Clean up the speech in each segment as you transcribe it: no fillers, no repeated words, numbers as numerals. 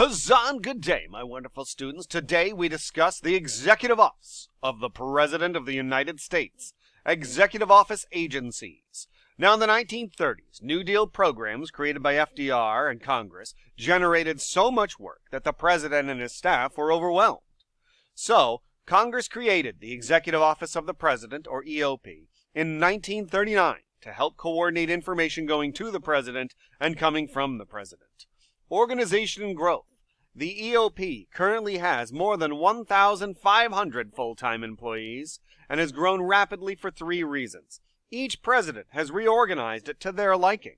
Huzzah and good day, my wonderful students. Today we discuss the Executive Office of the President of the United States, Executive Office agencies. Now, in the 1930s, New Deal programs created by FDR and Congress generated so much work that the President and his staff were overwhelmed. So, Congress created the Executive Office of the President, or EOP, in 1939 to help coordinate information going to the President and coming from the President. Organization and growth. The EOP currently has more than 1,500 full-time employees and has grown rapidly for three reasons. Each president has reorganized it to their liking.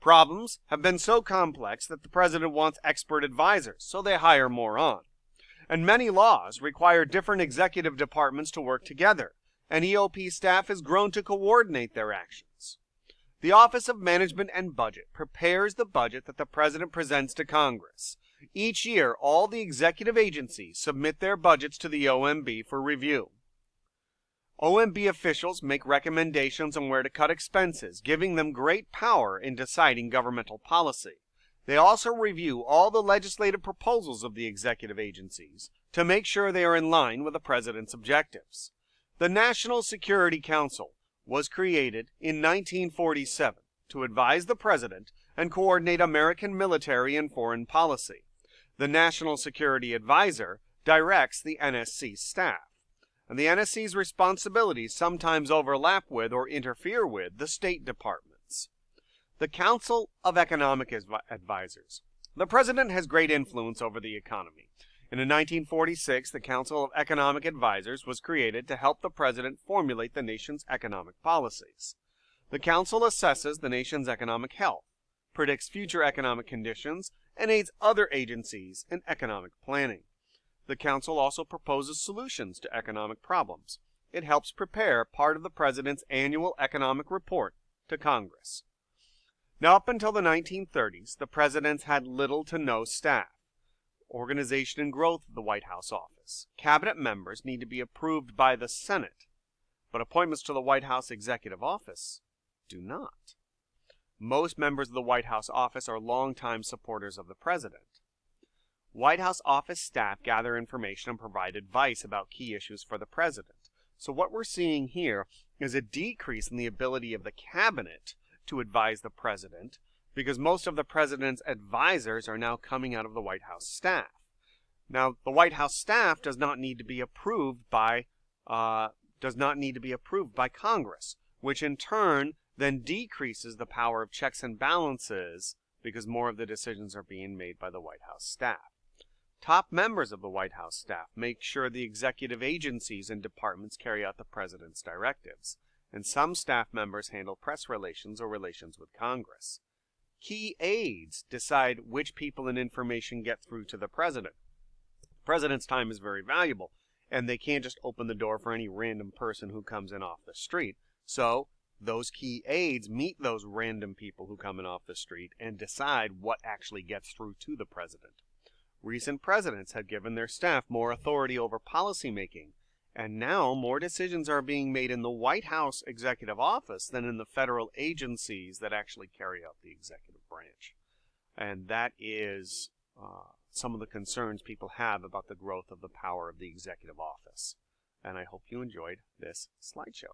Problems have been so complex that the president wants expert advisors, so they hire more on. And many laws require different executive departments to work together, and EOP staff has grown to coordinate their actions. The Office of Management and Budget prepares the budget that the President presents to Congress. Each year, all the executive agencies submit their budgets to the OMB for review. OMB officials make recommendations on where to cut expenses, giving them great power in deciding governmental policy. They also review all the legislative proposals of the executive agencies to make sure they are in line with the President's objectives. The National Security Council was created in 1947 to advise the President and coordinate American military and foreign policy. The National Security Advisor directs the NSC staff, and the NSC's responsibilities sometimes overlap with or interfere with the State Departments. The Council of Economic Advisors. The President has great influence over the economy. In 1946, the Council of Economic Advisors was created to help the President formulate the nation's economic policies. The Council assesses the nation's economic health, predicts future economic conditions, and aids other agencies in economic planning. The Council also proposes solutions to economic problems. It helps prepare part of the President's annual economic report to Congress. Now, up until the 1930s, the Presidents had little to no staff. Organization and growth of the White House office. Cabinet members need to be approved by the Senate, but appointments to the White House Executive Office do not. Most members of the White House office are longtime supporters of the President. White House office staff gather information and provide advice about key issues for the President. So what we're seeing here is a decrease in the ability of the Cabinet to advise the President, because most of the President's advisors are now coming out of the White House staff. Now, the White House staff does not need to be approved by Congress, which in turn then decreases the power of checks and balances because more of the decisions are being made by the White House staff. Top members of the White House staff make sure the executive agencies and departments carry out the President's directives, and some staff members handle press relations or relations with Congress. Key aides decide which people and information get through to the President. The President's time is very valuable, and they can't just open the door for any random person who comes in off the street. So, those key aides meet those random people who come in off the street and decide what actually gets through to the President. Recent presidents have given their staff more authority over policymaking, and now more decisions are being made in the White House Executive Office than in the federal agencies that actually carry out the executive branch. And that is some of the concerns people have about the growth of the power of the Executive Office. And I hope you enjoyed this slideshow.